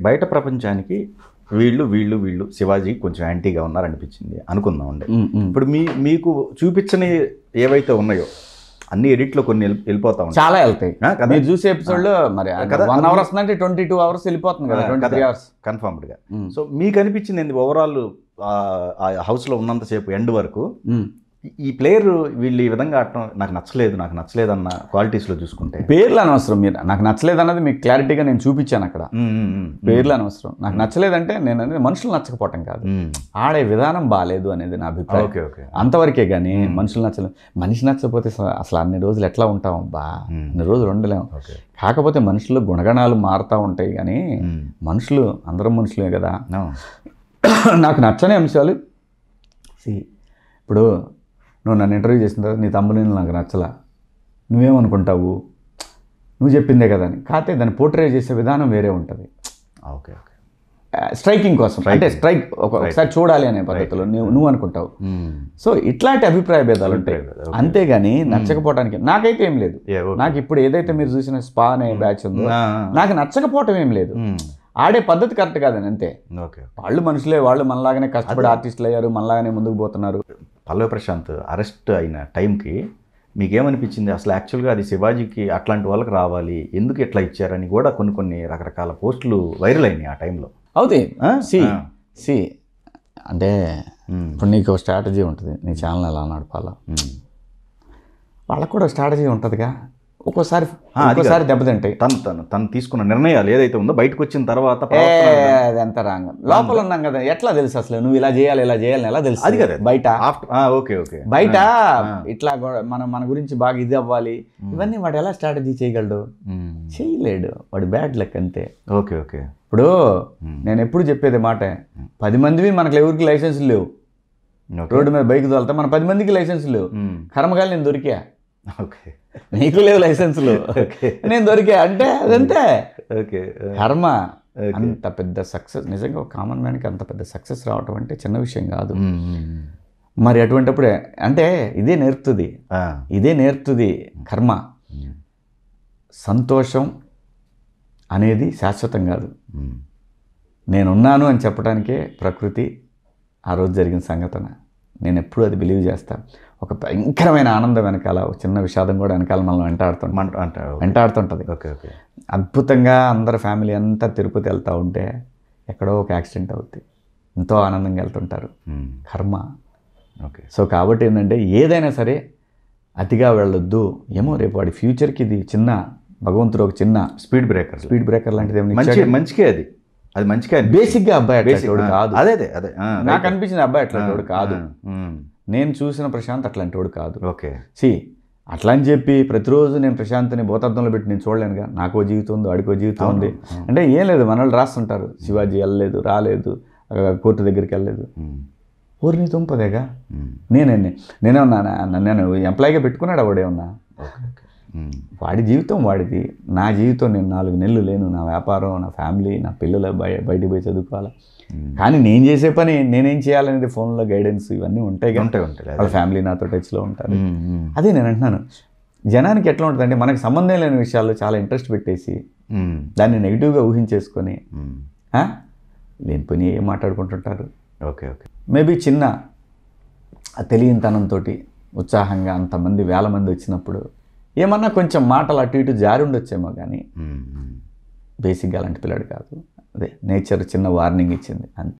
బయట ప్రపంచానికి వీళ్ళు వీళ్ళు వీళ్ళు శివాజీ కొంచెం యాంటీగా ఉన్నారనిపించింది అనుకుందామండి. ఇప్పుడు మీకు చూపించని ఏవైతే ఉన్నాయో అన్ని ఎడిట్లో కొన్ని వెళ్ళిపోతా ఉంటాయి, చాలా వెళ్తాయి. మీరు చూసే ఎపిసోడ్లో మరి 1 hour వస్తుందంటే 22 hours వెళ్ళిపోతుంది కదా, 23 hours కన్ఫర్మ్డ్గా. సో మీకు అనిపించింది ఏంది ఓవరాల్ ఆ హౌస్లో ఉన్నంతసేపు ఎండ్ వరకు ఈ ప్లేయర్ వీళ్ళు ఈ విధంగా ఆడటం నాకు నచ్చలేదు అన్న క్వాలిటీస్లో చూసుకుంటే? పేర్లు అనవసరం, మీరు నాకు నచ్చలేదు అన్నది మీకు క్లారిటీగా నేను చూపించాను అక్కడ. పేర్లు అనవసరం. నాకు నచ్చలేదంటే నేను అనేది మనుషులు నచ్చకపోవటం కాదు, ఆడే విధానం బాగాలేదు అనేది నా అభిప్రాయం. అంతవరకే కానీ మనుషులు నచ్చలేదు. మనిషి నచ్చకపోతే అసలు అన్ని రోజులు ఎట్లా ఉంటాం బా, అన్ని రోజులు ఉండలేము. కాకపోతే మనుషులు గుణగణాలు మారుతూ ఉంటాయి కానీ మనుషులు అందరం మనుషులే కదా. నాకు నచ్చని అంశాలు ఇప్పుడు నువ్వు నన్ను ఇంటర్వ్యూ చేసిన తర్వాత నీ తమ్ముని నాకు నచ్చలా, నువ్వేమనుకుంటావు, నువ్వు చెప్పిందే కదా అని. కాకపోతే దాన్ని పోర్ట్రే చేసే విధానం వేరే ఉంటుంది. ఓకే స్ట్రైకింగ్ కోసం అంటే స్ట్రైక్ ఒకసారి చూడాలి అనే పద్ధతిలో నువ్వు అనుకుంటావు. సో ఇట్లాంటి అభిప్రాయ భేదాలు ఉంటాయి, అంతేగాని నచ్చకపోవడానికి నాకైతే ఏం లేదు. నాకు ఇప్పుడు ఏదైతే మీరు చూసిన స్పా అనే బ్యాచ్ ఉందో నాకు నచ్చకపోవటం ఏం లేదు. ఆడే పద్ధతి కరెక్ట్ కాదని అంతే. వాళ్ళు మనుషులే, వాళ్ళు మనలాగానే కష్టపడి ఆర్టిస్టులు అయ్యారు, మనలాగానే ముందుకు పోతున్నారు. పల్లవి ప్రశాంత్ అరెస్ట్ అయిన టైంకి మీకేమనిపించింది? అసలు యాక్చువల్గా అది శివాజీకి అట్లాంటి వాళ్ళకి రావాలి, ఎందుకు ఇట్లా ఇచ్చారని కూడా కొన్ని రకరకాల పోస్టులు వైరల్ అయినాయి ఆ టైంలో. అవుతాయి. సి అంటే ఇప్పుడు నీకు స్ట్రాటజీ ఉంటుంది, నీ ఛానల్ ఎలా నడపాలా, వాళ్ళకు కూడా స్ట్రాటజీ ఉంటుందిగా. ఒక్కోసారి దెబ్బతింటాయి. తను తీసుకున్న నిర్ణయాలు ఏదైతే ఉందో బయటకు వచ్చిన తర్వాత అదంతా రాంగ్. లోపల ఉన్నాం కదా, ఎట్లా తెలుసు అసలు నువ్వు ఇలా చేయాలి ఎలా తెలుసు? అది కదా బయట బయట ఇట్లా మన గురించి బాగా ఇది అవ్వాలి, ఇవన్నీ వాడు ఎలా స్ట్రాటజీ చేయగలడు? చేయలేడు, వాడు బ్యాడ్ లక్ అంతే. ఓకే ఇప్పుడు నేను ఎప్పుడు చెప్పేది మాట, 10 మందివి మనకు ఎవరికి లైసెన్సులు లేవు. రోడ్డు మీద బైక్ తోలుతా మన 10 మందికి లైసెన్సులు లేవు. కర్మగాలి నేను దొరికా, నీకు లేవు లైసెన్సులు, నేను దొరికా అంటే అదంతే. కర్మ. అంత పెద్ద సక్సెస్ నిజంగా ఒక కామన్ మ్యాన్కి అంత పెద్ద సక్సెస్ రావటం అంటే చిన్న విషయం కాదు. మరి అటువంటిప్పుడే అంటే ఇదే నేర్పుతుంది కర్మ. సంతోషం అనేది శాశ్వతం కాదు. నేనున్నాను అని చెప్పడానికే ప్రకృతి ఆ రోజు జరిగిన సంఘటన. నేను ఎప్పుడూ అది బిలీవ్ చేస్తాను. ఒక భయంకరమైన ఆనందం వెనకాల ఒక చిన్న విషాదం కూడా వెనకాల మనం వెంటాడుతుంటుంది. అద్భుతంగా అందరు ఫ్యామిలీ అంతా తిరుపతి వెళ్తూ ఉంటే ఎక్కడో ఒక యాక్సిడెంట్ అవుద్ది, ఎంతో ఆనందంగా వెళ్తుంటారు. కర్మ. సో కాబట్టి ఏంటంటే ఏదైనా సరే అతిగా వెళ్ళొద్దు. ఏమో రేపు వాడి ఫ్యూచర్కి ఇది చిన్న భగవంతుడు ఒక చిన్న స్పీడ్ బ్రేకర్ లాంటిది మంచిగా అది మంచిగా బేసిక్గా అబ్బాయి అట్లాంటి కాదు. అదే నాకు అనిపించింది అబ్బాయి అట్లాంటి కాదు. నేను చూసిన ప్రశాంత్ అట్లాంటి వాడు కాదు. అట్లా అని చెప్పి ప్రతిరోజు నేను ప్రశాంత్ని భూతార్థంలో పెట్టి నేను చూడలేనుగా. నాకో జీవితం ఉంది, వాడికో జీవితం ఉంది. అంటే ఏం లేదు, మన వాళ్ళు రాస్తుంటారు శివాజీ వెళ్ళలేదు, రాలేదు, కోర్టు దగ్గరికి వెళ్ళలేదు. ఊరిని తుంపదేగా. నన్ను ఎంప్లాయీగా పెట్టుకున్నాడు వాడేమన్నా. వాడి జీవితం వాడిది, నా జీవితం నేను 4 నెలలు లేను, నా వ్యాపారం, నా ఫ్యామిలీ, నా పిల్లలు బయటికి పోయి చదువుకోవాలి. కానీ నేను చేసే పని నేనేం చేయాలనేది ఫోన్లో గైడెన్స్ ఇవన్నీ ఉంటాయి. వాళ్ళ ఫ్యామిలీ నాతో టచ్లో ఉంటారు. అదే నేను అంటున్నాను, జనానికి ఎట్లా ఉంటుందంటే మనకు సంబంధం లేని విషయాల్లో చాలా ఇంట్రెస్ట్ పెట్టేసి దాన్ని నెగిటివ్గా ఊహించేసుకొని లేని పని ఏం మాట్లాడుకుంటుంటారు. మేబీ చిన్న తెలియనితనంతో ఉత్సాహంగా అంతమంది 1000 మంది వచ్చినప్పుడు ఏమన్నా కొంచెం మాటలు అటు ఇటు జారి ఉండొచ్చేమో, కానీ బేసిక్గా అలాంటి పిల్లాడు కాదు. అదే నేచర్ చిన్న వార్నింగ్ ఇచ్చింది అంతే.